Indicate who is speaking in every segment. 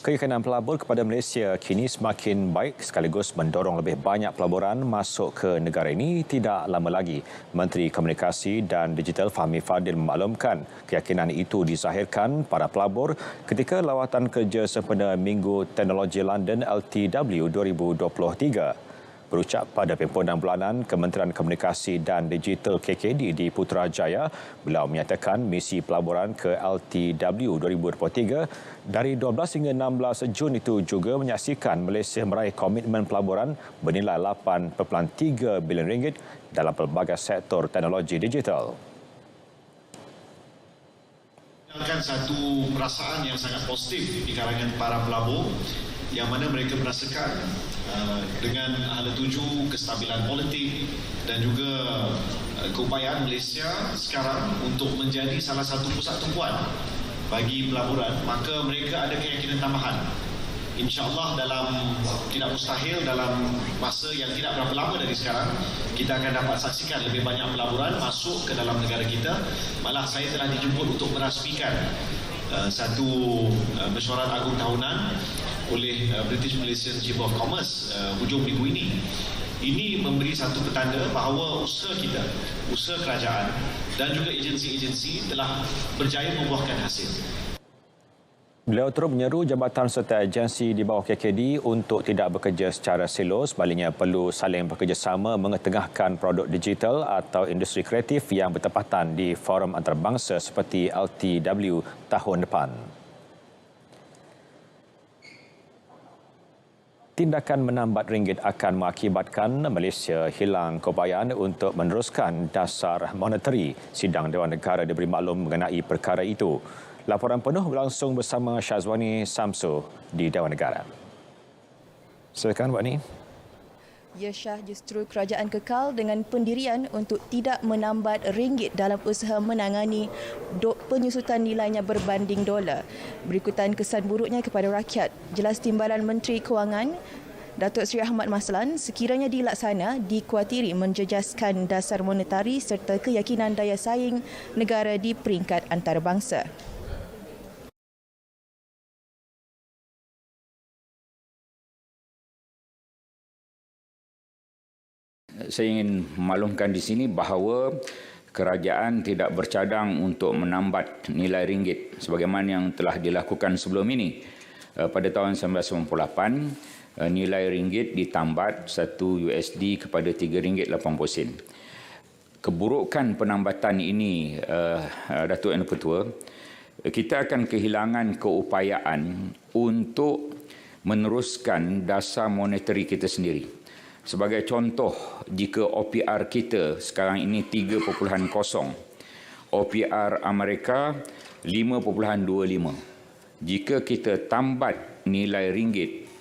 Speaker 1: Keyakinan pelabur kepada Malaysia kini semakin baik sekaligus mendorong lebih banyak pelaburan masuk ke negara ini tidak lama lagi. Menteri Komunikasi dan Digital Fahmi Fadil memaklumkan keyakinan itu dizahirkan para pelabur ketika lawatan kerja sempena Minggu Teknologi London LTW 2023. Berucap pada pimpinan bulanan Kementerian Komunikasi dan Digital KKD di Putrajaya, beliau menyatakan misi pelaburan ke LTW 2023 dari 12 hingga 16 Jun itu juga menyaksikan Malaysia meraih komitmen pelaburan bernilai 8.3 bilion ringgit dalam pelbagai sektor teknologi digital.
Speaker 2: Satu perasaan yang sangat positif di kalangan para pelabur yang mana mereka merasakan dengan hala tuju kestabilan politik dan juga keupayaan Malaysia sekarang untuk menjadi salah satu pusat tumpuan bagi pelaburan, maka mereka ada keyakinan tambahan. InsyaAllah tidak mustahil dalam masa yang tidak berapa lama dari sekarang kita akan dapat saksikan lebih banyak pelaburan masuk ke dalam negara kita. Malah saya telah dijemput untuk merasmikan satu mesyuarat agung tahunan oleh British Malaysian Chamber of Commerce hujung minggu ini. Ini memberi satu petanda bahawa usaha kita, usaha kerajaan dan juga agensi-agensi telah berjaya membuahkan hasil.
Speaker 1: Beliau turut menyeru jabatan serta agensi di bawah KKD untuk tidak bekerja secara silo, sebaliknya perlu saling bekerjasama mengetengahkan produk digital atau industri kreatif yang bertepatan di forum antarabangsa seperti LTW tahun depan. Tindakan menambat ringgit akan mengakibatkan Malaysia hilang keupayaan untuk meneruskan dasar moneteri. Sidang Dewan Negara diberi maklum mengenai perkara itu. Laporan penuh berlangsung bersama Syazwani Samsu di Dewan Negara. Silakan, Pak Ni.
Speaker 3: Ya Syah, justru kerajaan kekal dengan pendirian untuk tidak menambat ringgit dalam usaha menangani penyusutan nilainya berbanding dolar. Berikutan kesan buruknya kepada rakyat. Jelas Timbalan Menteri Kewangan Datuk Seri Ahmad Maslan sekiranya dilaksana dikuatiri menjejaskan dasar monetari serta keyakinan daya saing negara di peringkat antarabangsa.
Speaker 4: Saya ingin maklumkan di sini bahawa kerajaan tidak bercadang untuk menambat nilai ringgit sebagaimana yang telah dilakukan sebelum ini. Pada tahun 1998, nilai ringgit ditambat 1 USD kepada RM3.80. Keburukan penambatan ini, Datuk Yang Ketua, kita akan kehilangan keupayaan untuk meneruskan dasar moneteri kita sendiri. Sebagai contoh, jika OPR kita sekarang ini 3.0, OPR Amerika 5.25. Jika kita tambat nilai ringgit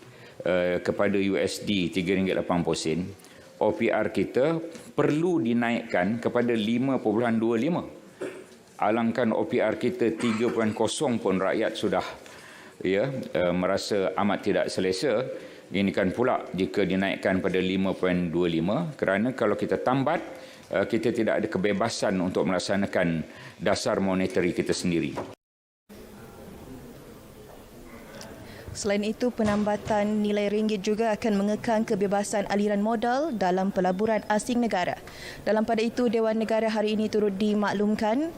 Speaker 4: kepada USD RM3.80, OPR kita perlu dinaikkan kepada 5.25. Alangkan OPR kita 3.0 pun rakyat sudah merasa amat tidak selesa. Ini kan pula jika dinaikkan pada 5.25, kerana kalau kita tambat, kita tidak ada kebebasan untuk melaksanakan dasar moneteri kita sendiri.
Speaker 3: Selain itu, penambatan nilai ringgit juga akan mengekang kebebasan aliran modal dalam pelaburan asing negara. Dalam pada itu, Dewan Negara hari ini turut dimaklumkan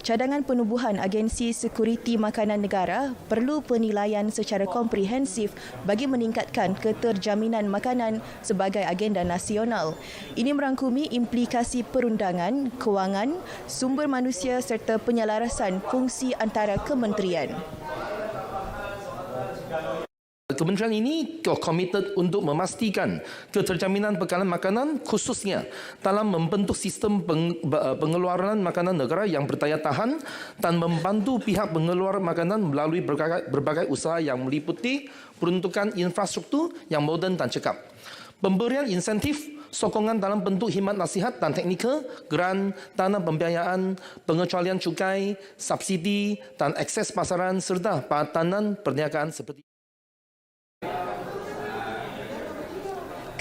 Speaker 3: cadangan penubuhan Agensi Sekuriti Makanan Negara perlu penilaian secara komprehensif bagi meningkatkan keterjaminan makanan sebagai agenda nasional. Ini merangkumi implikasi perundangan, kewangan, sumber manusia serta penyelarasan fungsi antara kementerian.
Speaker 5: Kementerian ini komited untuk memastikan keterjaminan bekalan makanan khususnya dalam membentuk sistem pengeluaran makanan negara yang berdaya tahan dan membantu pihak pengeluar makanan melalui berbagai usaha yang meliputi peruntukan infrastruktur yang moden dan cekap. Pemberian insentif, sokongan dalam bentuk khidmat nasihat dan teknikal, geran, dana pembiayaan, pengecualian cukai, subsidi dan akses pasaran serta padanan perniagaan seperti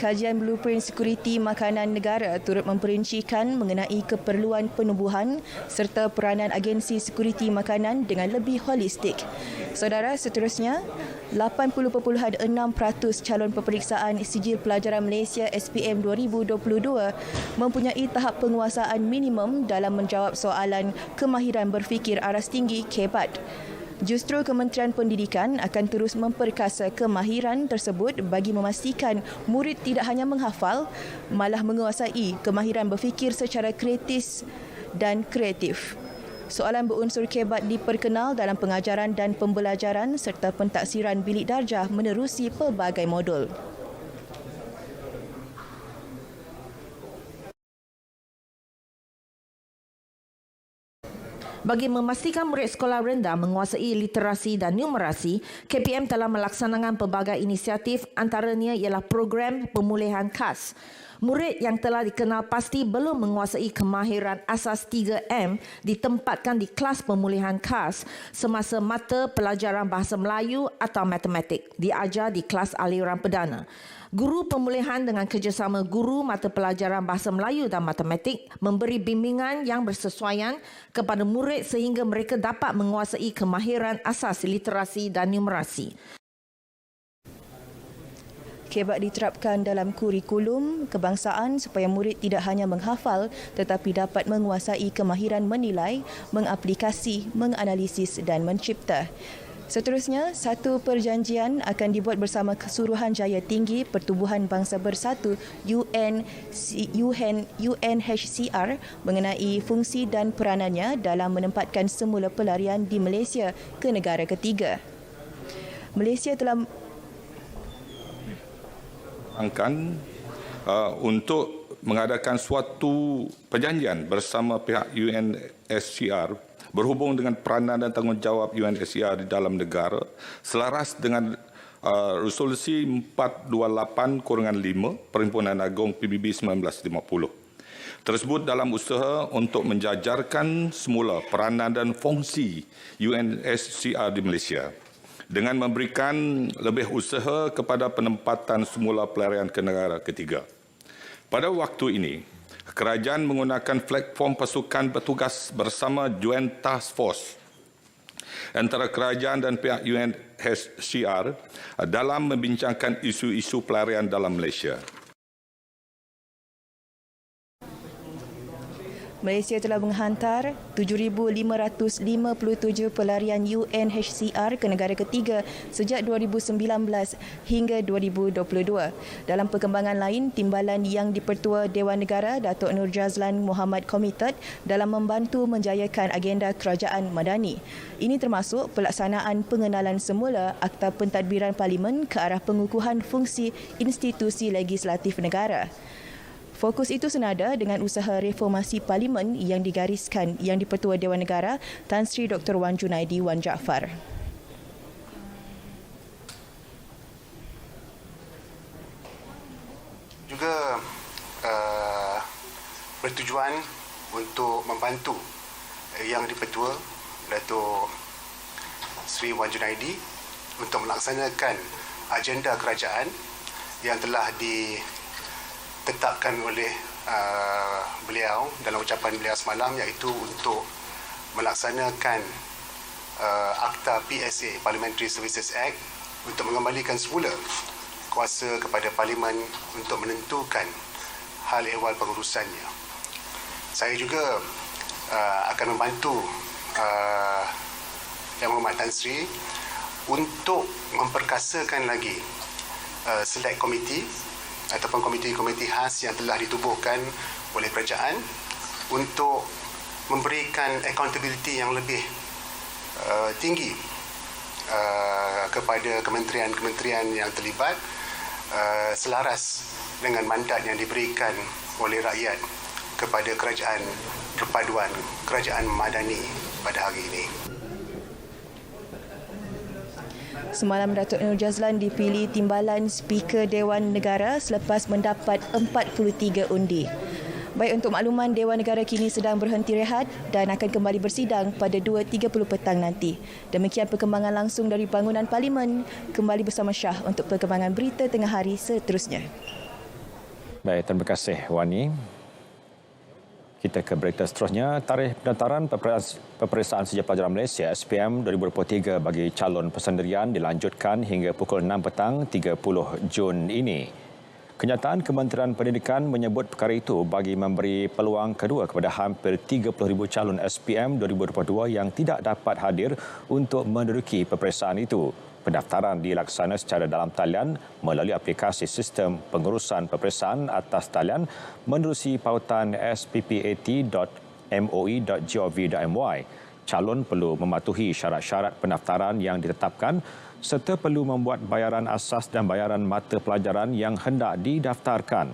Speaker 3: Kajian Blueprint Sekuriti Makanan Negara turut memperincikan mengenai keperluan penubuhan serta peranan agensi sekuriti makanan dengan lebih holistik. Saudara, seterusnya, 80.6% calon peperiksaan Sijil Pelajaran Malaysia SPM 2022 mempunyai tahap penguasaan minimum dalam menjawab soalan kemahiran berfikir aras tinggi KEBAT. Justru Kementerian Pendidikan akan terus memperkasa kemahiran tersebut bagi memastikan murid tidak hanya menghafal, malah menguasai kemahiran berfikir secara kritis dan kreatif. Soalan berunsur KEBAT diperkenal dalam pengajaran dan pembelajaran serta pentaksiran bilik darjah menerusi pelbagai modul.
Speaker 6: Bagi memastikan murid sekolah rendah menguasai literasi dan numerasi, KPM telah melaksanakan pelbagai inisiatif, antaranya ialah program pemulihan khas. Murid yang telah dikenal pasti belum menguasai kemahiran asas 3M ditempatkan di kelas pemulihan khas semasa mata pelajaran bahasa Melayu atau matematik diajar di kelas aliran perdana. Guru pemulihan dengan kerjasama guru mata pelajaran bahasa Melayu dan matematik memberi bimbingan yang bersesuaian kepada murid sehingga mereka dapat menguasai kemahiran asas literasi dan numerasi.
Speaker 3: KEBAT diterapkan dalam kurikulum kebangsaan supaya murid tidak hanya menghafal tetapi dapat menguasai kemahiran menilai, mengaplikasi, menganalisis dan mencipta. Seterusnya, satu perjanjian akan dibuat bersama Kesuruhanjaya Tinggi Pertubuhan Bangsa Bersatu UNHCR mengenai fungsi dan peranannya dalam menempatkan semula pelarian di Malaysia ke negara ketiga. Malaysia telah
Speaker 7: untuk mengadakan suatu perjanjian bersama pihak UNHCR berhubung dengan peranan dan tanggungjawab UNHCR di dalam negara selaras dengan Resolusi 428/5 Perhimpunan Agong PBB 1950. Tersebut dalam usaha untuk menjajarkan semula peranan dan fungsi UNHCR di Malaysia dengan memberikan lebih usaha kepada penempatan semula pelarian ke negara ketiga. Pada waktu ini, kerajaan menggunakan platform pasukan bertugas bersama Joint Task Force antara kerajaan dan pihak UNHCR dalam membincangkan isu-isu pelarian dalam Malaysia.
Speaker 3: Malaysia telah menghantar 7,557 pelarian UNHCR ke negara ketiga sejak 2019 hingga 2022. Dalam perkembangan lain, timbalan yang dipertua Dewan Negara Datuk Nur Jazlan Mohamad komited dalam membantu menjayakan agenda kerajaan madani. Ini termasuk pelaksanaan pengenalan semula Akta Pentadbiran Parlimen ke arah pengukuhan fungsi institusi legislatif negara. Fokus itu senada dengan usaha reformasi parlimen yang digariskan yang dipertua Dewan Negara Tan Sri Dr. Wan Junaidi Wan Jaafar.
Speaker 8: Juga bertujuan untuk membantu Yang di-Pertua Datuk Sri Wan Junaidi untuk melaksanakan agenda kerajaan yang telah ditetapkan oleh beliau dalam ucapan beliau semalam, iaitu untuk melaksanakan Akta PSA Parliamentary Services Act untuk mengembalikan semula kuasa kepada Parlimen untuk menentukan hal ehwal pengurusannya. Saya juga akan membantu Yang Berhormat Tan Sri untuk memperkasakan lagi select committee ataupun komiti-komiti khas yang telah ditubuhkan oleh kerajaan untuk memberikan accountability yang lebih tinggi kepada kementerian-kementerian yang terlibat selaras dengan mandat yang diberikan oleh rakyat kepada kerajaan perpaduan, kerajaan madani pada hari ini.
Speaker 3: Semalam Datuk Nur Jazlan dipilih timbalan Speaker Dewan Negara selepas mendapat 43 undi. Baik, untuk makluman, Dewan Negara kini sedang berhenti rehat dan akan kembali bersidang pada 2.30 petang nanti. Demikian perkembangan langsung dari bangunan Parlimen. Kembali bersama Syah untuk perkembangan berita tengah hari seterusnya.
Speaker 1: Baik, terima kasih Wani. Kita ke berita seterusnya. Tarikh pendaftaran peperiksaan sijil pelajaran Malaysia SPM 2023 bagi calon persendirian dilanjutkan hingga pukul 6 petang 30 Jun ini. Kenyataan Kementerian Pendidikan menyebut perkara itu bagi memberi peluang kedua kepada hampir 30,000 calon SPM 2022 yang tidak dapat hadir untuk menduduki peperiksaan itu. Pendaftaran dilaksana secara dalam talian melalui aplikasi sistem pengurusan peperiksaan atas talian menerusi pautan sppat.moi.gov.my. Calon perlu mematuhi syarat-syarat pendaftaran yang ditetapkan serta perlu membuat bayaran asas dan bayaran mata pelajaran yang hendak didaftarkan.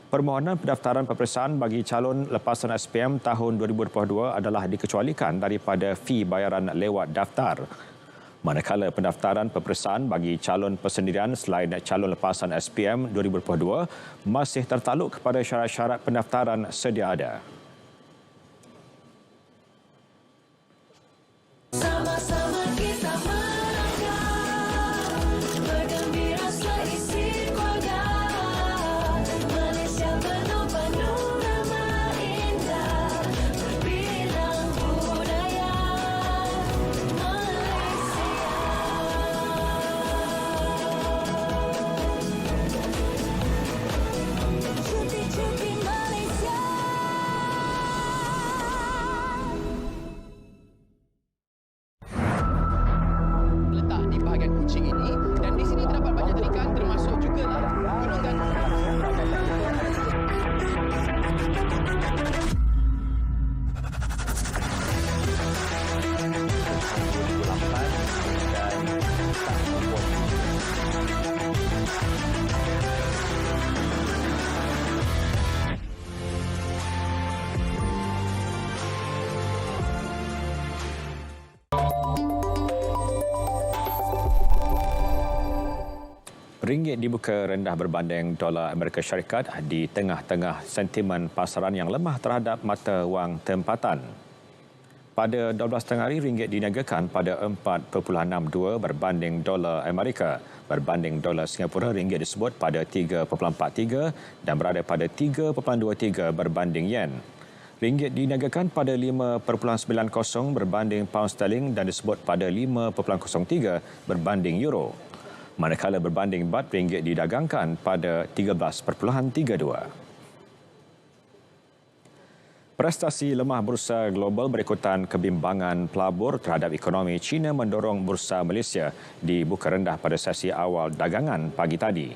Speaker 1: Permohonan pendaftaran peperiksaan bagi calon lepasan SPM tahun 2022 adalah dikecualikan daripada fee bayaran lewat daftar. Manakala pendaftaran peperiksaan bagi calon persendirian selain calon lepasan SPM 2022 masih tertakluk kepada syarat-syarat pendaftaran sedia ada.
Speaker 9: Sama-sama kita melangkah, bergembira seisi keluarga. Malaysia penuh panorama indah, berbilang budaya. Cuti-cuti Malaysia.
Speaker 10: Letak di bahagian kucing ini dan di sini terdapat banyak ikan termasuk juga gunungan.
Speaker 1: Ringgit dibuka rendah berbanding dolar Amerika Syarikat di tengah-tengah sentimen pasaran yang lemah terhadap mata wang tempatan. Pada 12 tengah hari, ringgit diniagakan pada 4.62 berbanding dolar Amerika. Berbanding dolar Singapura, ringgit disebut pada 3.43 dan berada pada 3.23 berbanding yen. Ringgit diniagakan pada 5.90 berbanding pound sterling dan disebut pada 5.03 berbanding euro. Manakala berbanding bat, ringgit didagangkan pada 13.32. Prestasi lemah bursa global berikutan kebimbangan pelabur terhadap ekonomi China mendorong bursa Malaysia dibuka rendah pada sesi awal dagangan pagi tadi.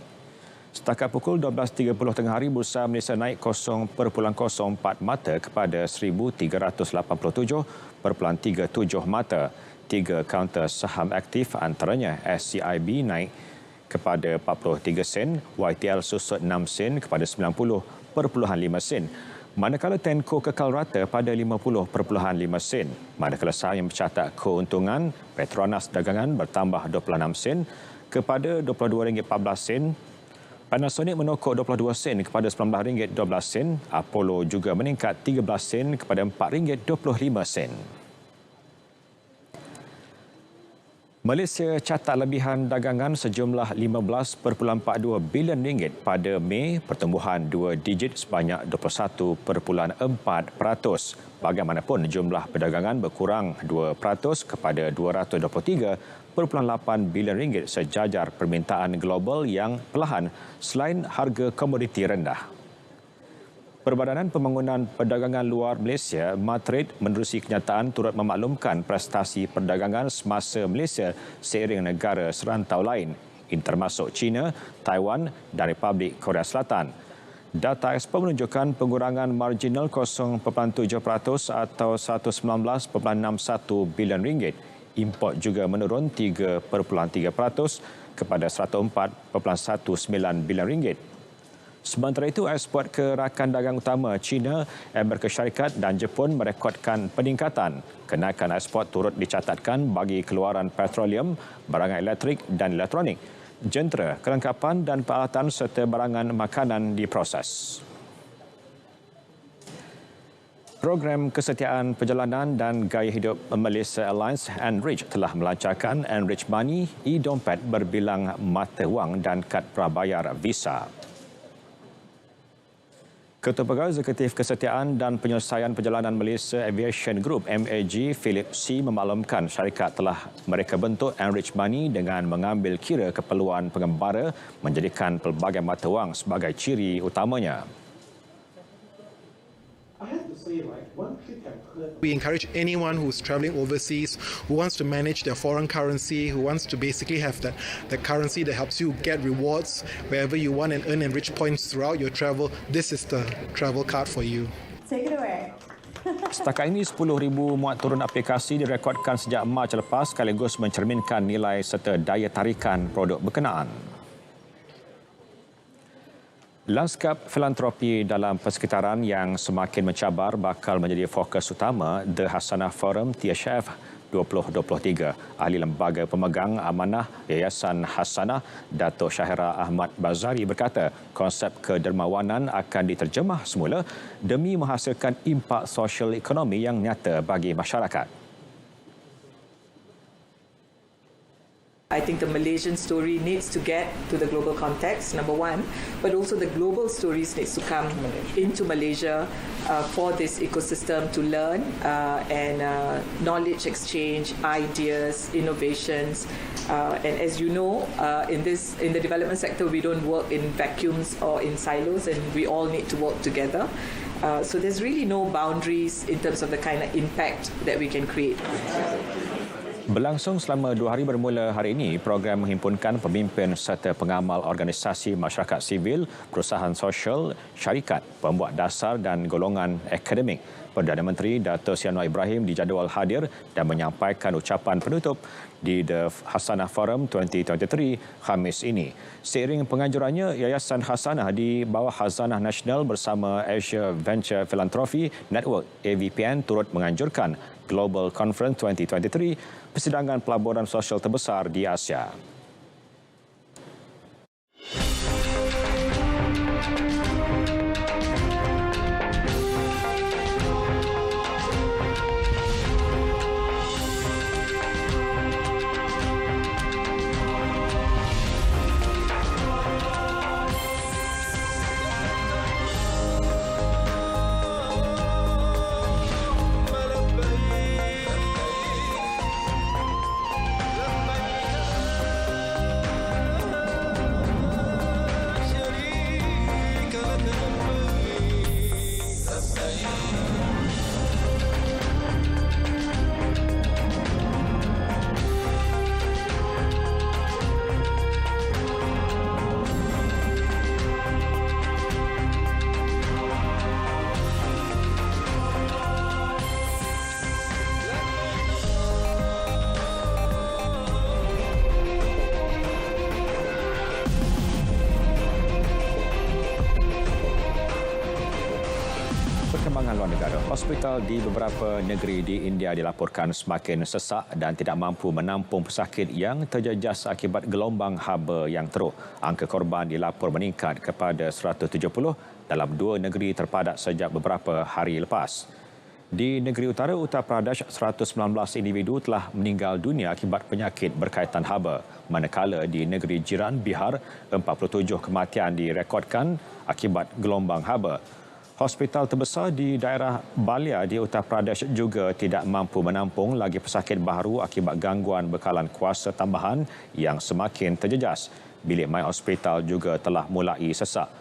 Speaker 1: Setakat pukul 12.30 tengah hari, bursa Malaysia naik 0.04 mata kepada 1,387.37 mata. 3 kaunter saham aktif antaranya SCIB naik kepada 43 sen, YTL susut 6 sen kepada 90.5 sen. Manakala Tenco kekal rata pada 50.5 sen. Manakala saham yang mencatat keuntungan Petronas Dagangan bertambah 26 sen kepada RM22.14. Panasonic menokok 22 sen kepada RM19.12. Apollo juga meningkat 13 sen kepada RM4.25. Malaysia catat lebihan dagangan sejumlah RM15.42 bilion pada Mei, pertumbuhan 2 digit sebanyak 21.4%. Bagaimanapun, jumlah perdagangan berkurang 2% kepada RM223.8 bilion sejajar permintaan global yang perlahan selain harga komoditi rendah. Perbadanan Pembangunan Perdagangan Luar Malaysia, Matrade, menerusi kenyataan turut memaklumkan prestasi perdagangan semasa Malaysia seiring negara serantau lain, ini termasuk China, Taiwan dan Republik Korea Selatan. Data ekspor menunjukkan pengurangan marginal 0.7% atau RM119.61 bilion. Import juga menurun 3.3% kepada RM104.19 bilion. Sementara itu, ekspor ke rakan dagang utama China, Amerika Syarikat dan Jepun merekodkan peningkatan. Kenaikan ekspor turut dicatatkan bagi keluaran petroleum, barangan elektrik dan elektronik, jentera, kelengkapan dan peralatan serta barangan makanan diproses. Program kesetiaan perjalanan dan gaya hidup Malaysia Airlines Enrich telah melancarkan Enrich Money, e-dompet berbilang mata wang dan kad prabayar Visa. Ketua Pegawai Eksekutif Kesetiaan dan Penyelesaian Perjalanan Malaysia Aviation Group MAG Philip C memaklumkan syarikat telah mereka bentuk Enrich Money dengan mengambil kira keperluan pengembara menjadikan pelbagai mata wang sebagai ciri utamanya.
Speaker 11: We encourage anyone who's traveling overseas, who wants to manage their foreign currency, who wants to basically have that currency that helps you get rewards wherever you want and earn enriched points throughout your travel. This is the travel card for you.
Speaker 9: Take it away.
Speaker 1: Setakat ini 10,000 muat turun aplikasi direkodkan sejak Mac lepas sekaligus mencerminkan nilai serta daya tarikan produk berkenaan. Lanskap filantropi dalam persekitaran yang semakin mencabar bakal menjadi fokus utama The Hasanah Forum THF 2023. Ahli Lembaga Pemegang Amanah Yayasan Hasanah, Datuk Syahira Ahmad Bazari berkata, konsep kedermawanan akan diterjemah semula demi menghasilkan impak sosial ekonomi yang nyata bagi masyarakat.
Speaker 12: I think the Malaysian story needs to get to the global context, number one, but also the global stories needs to come into Malaysia for this ecosystem to learn and knowledge exchange, ideas, innovations. And as you know, in the development sector, we don't work in vacuums or in silos, and we all need to work together. So there's really no boundaries in terms of the kind of impact that we can create.
Speaker 1: Berlangsung selama 2 hari bermula hari ini, program menghimpunkan pemimpin serta pengamal organisasi masyarakat sivil, perusahaan sosial, syarikat, pembuat dasar dan golongan akademik. Perdana Menteri Dato' Sri Anwar Ibrahim dijadual hadir dan menyampaikan ucapan penutup di The Hasanah Forum 2023 Khamis ini. Seiring penganjurannya, Yayasan Hasanah di bawah Khazanah Nasional bersama Asia Venture Philanthropy Network AVPN turut menganjurkan Global Conference 2023, persidangan pelaburan sosial terbesar di Asia. Perkembangan luar negara, hospital di beberapa negeri di India dilaporkan semakin sesak dan tidak mampu menampung pesakit yang terjejas akibat gelombang haba yang teruk. Angka korban dilapor meningkat kepada 170 dalam 2 negeri terpadat sejak beberapa hari lepas. Di negeri utara Uttar Pradesh, 119 individu telah meninggal dunia akibat penyakit berkaitan haba. Manakala di negeri jiran Bihar, 47 kematian direkodkan akibat gelombang haba. Hospital terbesar di daerah Balia di Uttar Pradesh juga tidak mampu menampung lagi pesakit baru akibat gangguan bekalan kuasa tambahan yang semakin terjejas. Bilik mai hospital juga telah mulai sesak.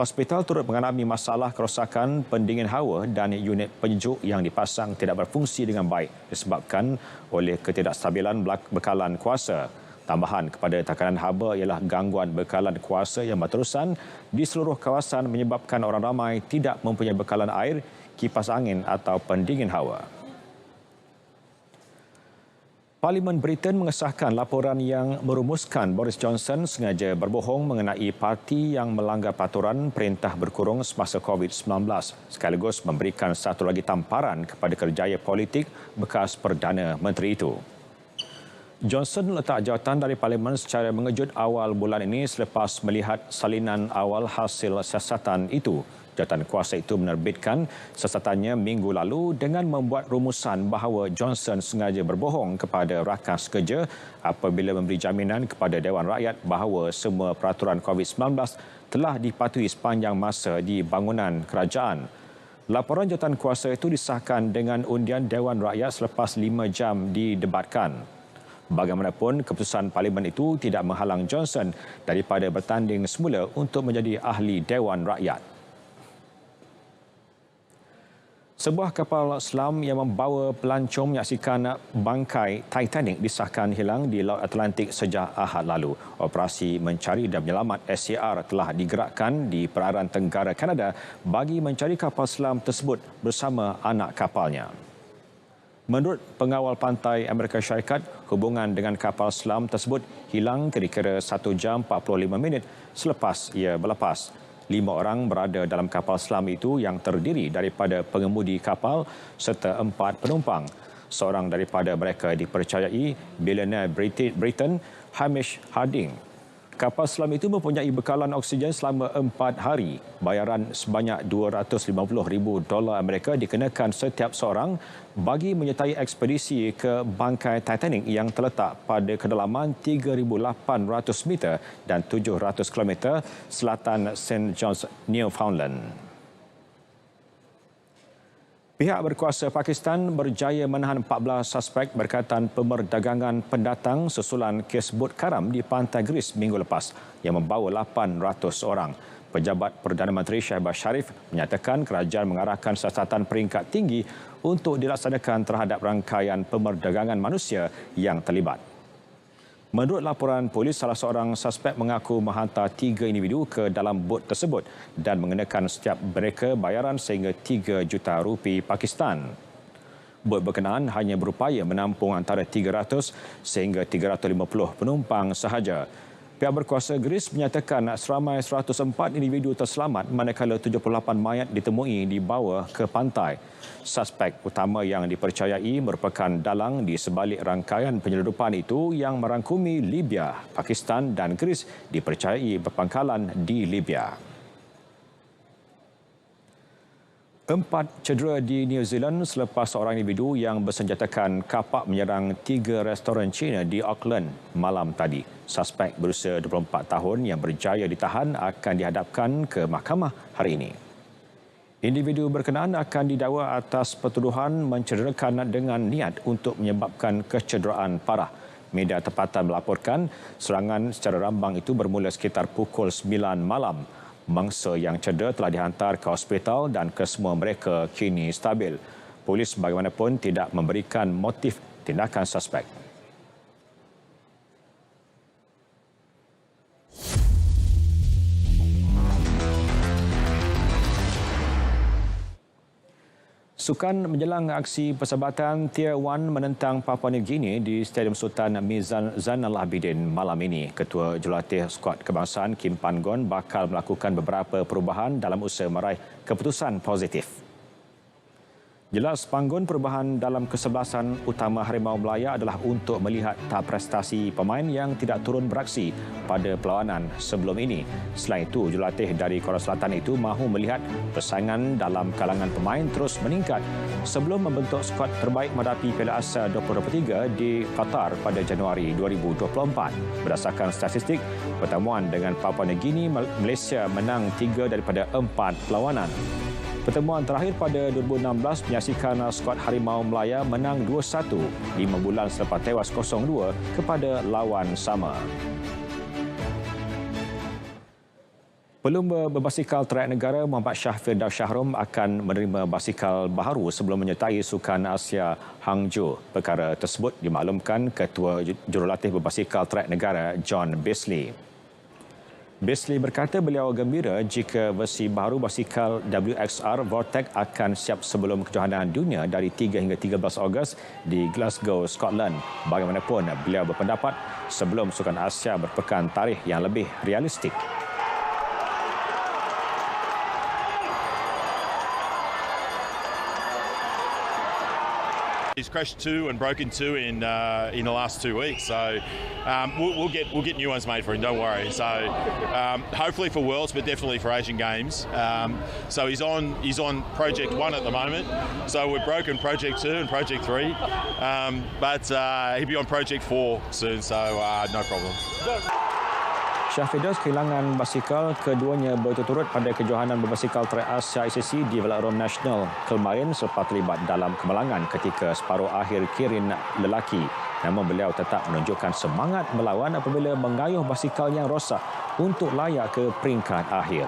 Speaker 1: Hospital turut mengalami masalah kerosakan pendingin hawa dan unit penyejuk yang dipasang tidak berfungsi dengan baik disebabkan oleh ketidakstabilan bekalan kuasa. Tambahan kepada tekanan haba ialah gangguan bekalan kuasa yang berterusan di seluruh kawasan menyebabkan orang ramai tidak mempunyai bekalan air, kipas angin atau pendingin hawa. Parlimen Britain mengesahkan laporan yang merumuskan Boris Johnson sengaja berbohong mengenai parti yang melanggar peraturan perintah berkurung semasa COVID-19 sekaligus memberikan satu lagi tamparan kepada kerjaya politik bekas Perdana Menteri itu. Johnson letak jawatan dari Parlimen secara mengejut awal bulan ini selepas melihat salinan awal hasil siasatan itu. Jawatan kuasa itu menerbitkan siasatannya minggu lalu dengan membuat rumusan bahawa Johnson sengaja berbohong kepada rakas kerja apabila memberi jaminan kepada Dewan Rakyat bahawa semua peraturan COVID-19 telah dipatuhi sepanjang masa di bangunan kerajaan. Laporan jawatan kuasa itu disahkan dengan undian Dewan Rakyat selepas 5 jam didebatkan. Bagaimanapun, keputusan Parlimen itu tidak menghalang Johnson daripada bertanding semula untuk menjadi ahli Dewan Rakyat. Sebuah kapal selam yang membawa pelancong menyaksikan bangkai Titanic disahkan hilang di Laut Atlantik sejak Ahad lalu. Operasi mencari dan menyelamat SCR telah digerakkan di perairan tenggara Kanada bagi mencari kapal selam tersebut bersama anak kapalnya. Menurut pengawal pantai Amerika Syarikat, hubungan dengan kapal selam tersebut hilang kira-kira 1 jam 45 minit selepas ia berlepas. 5 orang berada dalam kapal selam itu yang terdiri daripada pengemudi kapal serta 4 penumpang. Seorang daripada mereka dipercayai bilioner Britain Hamish Harding. Kapal selam itu mempunyai bekalan oksigen selama 4 hari. Bayaran sebanyak $250,000 Amerika dikenakan setiap seorang bagi menyertai ekspedisi ke bangkai Titanic yang terletak pada kedalaman 3,800 meter dan 700 km selatan St. John's, Newfoundland. Pihak berkuasa Pakistan berjaya menahan 14 suspek berkaitan pemerdagangan pendatang susulan kes bot karam di pantai Greece minggu lepas yang membawa 800 orang. Pejabat Perdana Menteri Shehbaz Sharif menyatakan kerajaan mengarahkan siasatan peringkat tinggi untuk dilaksanakan terhadap rangkaian pemerdagangan manusia yang terlibat. Menurut laporan polis, salah seorang suspek mengaku menghantar 3 individu ke dalam bot tersebut dan mengenakan setiap mereka bayaran sehingga 3 juta rupiah Pakistan. Bot berkenaan hanya berupaya menampung antara 300 sehingga 350 penumpang sahaja. Pihak berkuasa Greece menyatakan seramai 104 individu terselamat manakala 78 mayat ditemui dibawa ke pantai. Suspek utama yang dipercayai merupakan dalang di sebalik rangkaian penyeludupan itu yang merangkumi Libya, Pakistan dan Greece dipercayai berpangkalan di Libya. 4 cedera di New Zealand selepas seorang individu yang bersenjatakan kapak menyerang 3 restoran Cina di Auckland malam tadi. Suspek berusia 24 tahun yang berjaya ditahan akan dihadapkan ke mahkamah hari ini. Individu berkenaan akan didakwa atas pertuduhan mencederakan dengan niat untuk menyebabkan kecederaan parah. Media tempatan melaporkan serangan secara rambang itu bermula sekitar pukul 9 malam. Mangsa yang cedera telah dihantar ke hospital dan kesemua mereka kini stabil. Polis bagaimanapun tidak memberikan motif tindakan suspek. Sukan menjelang aksi persahabatan Tier 1 menentang Papua New Guinea di Stadium Sultan Mizan Zainal Abidin malam ini. Ketua Jurulatih Skuad Kebangsaan Kim Pan-gon bakal melakukan beberapa perubahan dalam usaha meraih keputusan positif. Jelas Pan-gon perubahan dalam kesebelasan utama Harimau Melaya adalah untuk melihat tahap prestasi pemain yang tidak turun beraksi pada perlawanan sebelum ini. Selain itu, jurulatih dari Korea Selatan itu mahu melihat persaingan dalam kalangan pemain terus meningkat sebelum membentuk skuad terbaik menghadapi Piala Asia 2023 di Qatar pada Januari 2024. Berdasarkan statistik, pertemuan dengan Papua New Guinea, Malaysia menang 3 daripada 4 perlawanan. Pertemuan terakhir pada 2016 menyaksikan skuad Harimau Melaya menang 2-1 5 bulan selepas tewas 0-2 kepada lawan sama. Pelumba berbasikal trek negara Muhammad Shafir Dar Shahrom akan menerima basikal baharu sebelum menyertai Sukan Asia Hangzhou. Perkara tersebut dimaklumkan Ketua Jurulatih Berbasikal Trek Negara John Beasley. Beasley berkata beliau gembira jika versi baharu basikal WXR Vortec akan siap sebelum kejohanan dunia dari 3 hingga 13 Ogos di Glasgow, Scotland. Bagaimanapun, beliau berpendapat sebelum Sukan Asia berpekan tarikh yang lebih realistik.
Speaker 13: He's crashed 2 and broken 2 in the last 2 weeks, so we'll get new ones made for him. Don't worry. So hopefully for Worlds, but definitely for Asian Games. So he's on Project 1 at the moment. So we've broken Project 2 and Project 3, but he'll be on Project 4 soon. So no problem.
Speaker 1: Syahfidos kehilangan basikal keduanya berturut-turut pada kejohanan berbasikal track Asia ICC di Velodrome Nasional kemarin selepas terlibat dalam kemalangan ketika separuh akhir kirin lelaki. Namun beliau tetap menunjukkan semangat melawan apabila mengayuh basikal yang rosak untuk layak ke peringkat akhir.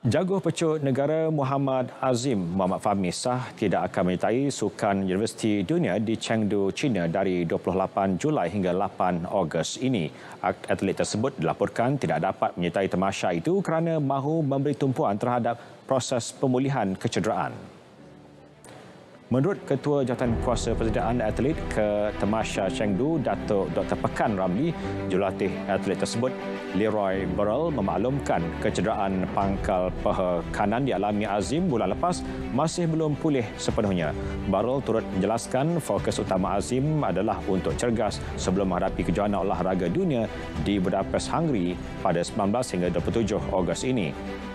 Speaker 1: Jaguar pecut negara Muhammad Azim Muhammad Fahmi Shah tidak akan menyertai Sukan Universiti Dunia di Chengdu, China dari 28 Julai hingga 8 Ogos ini. Atlet tersebut dilaporkan tidak dapat menyertai tamasya itu kerana mahu memberi tumpuan terhadap proses pemulihan kecederaan. Menurut Ketua Jawatankuasa Persediaan Atlet ke Tamasya Chengdu, Datuk Dr. Pekan Ramli, jurulatih atlet tersebut, Leroy Burrell, memaklumkan kecederaan pangkal paha kanan dialami Azim bulan lepas masih belum pulih sepenuhnya. Burrell turut menjelaskan fokus utama Azim adalah untuk cergas sebelum menghadapi kejohanan olahraga dunia di Budapest, Hungary pada 19 hingga 27 Ogos ini.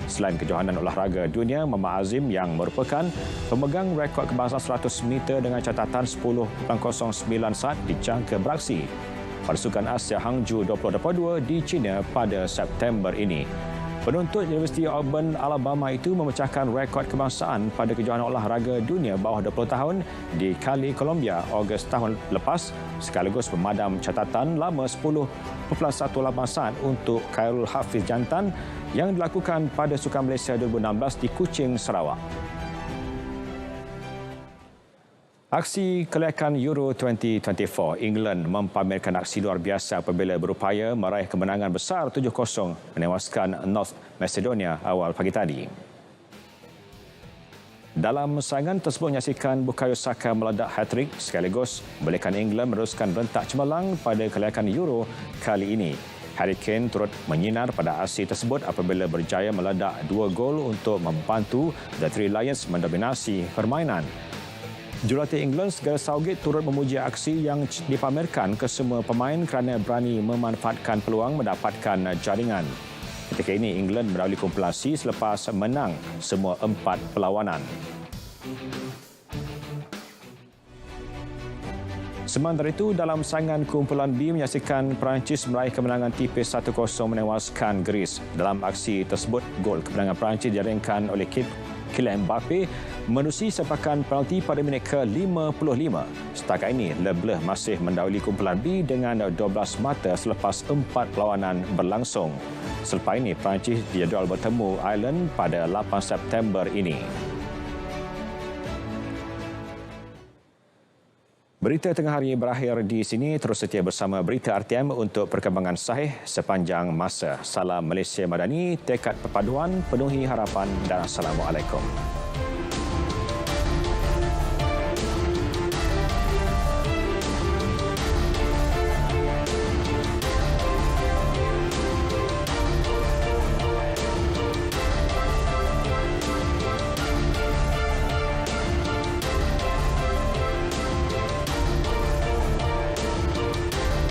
Speaker 1: Selain kejohanan olahraga dunia, Muhammad Azim yang merupakan pemegang rekod kebangsaan 100 meter dengan catatan 10.09 saat dijangka beraksi pada Sukan Asia Hangzhou 2022 di China pada September ini. Penuntut Universiti Auburn, Alabama itu memecahkan rekod kebangsaan pada kejohanan olahraga dunia bawah 20 tahun di Cali, Colombia, Ogos tahun lepas sekaligus memadam catatan lama 10.18 saat untuk Khairul Hafiz jantan yang dilakukan pada Sukan Malaysia 2016 di Kuching, Sarawak. Aksi kelayakan Euro 2024, England mempamerkan aksi luar biasa apabila berupaya meraih kemenangan besar 7-0 menewaskan North Macedonia awal pagi tadi. Dalam saingan tersebut menyaksikan Bukayo Saka meledak hat-trick sekaligus membolehkan England meneruskan rentak cemerlang pada kelayakan Euro kali ini. Harry Kane turut menyinar pada aksi tersebut apabila berjaya meledak 2 gol untuk membantu The Three Lions mendominasi permainan. Jurulatih England Gareth Southgate turut memuji aksi yang dipamerkan ke semua pemain kerana berani memanfaatkan peluang mendapatkan jaringan. Ketika ini England mendahului kumpulan C selepas menang semua 4 perlawanan. Sementara itu, dalam saingan kumpulan B menyaksikan Perancis meraih kemenangan tipis 1-0 menewaskan Greece. Dalam aksi tersebut, gol kemenangan Perancis dijaringkan oleh Kylian Mbappe menerusi sepakan penalti pada minit ke-55. Setakat ini, Le Bleu masih mendahului kumpulan B dengan 12 mata selepas 4 perlawanan berlangsung. Selepas ini, Perancis dijadual bertemu Ireland pada 8 September ini. Berita tengah hari berakhir di sini. Terus setia bersama Berita RTM untuk perkembangan sahih sepanjang masa. Salam Malaysia Madani, tekad perpaduan, penuhi harapan dan Assalamualaikum.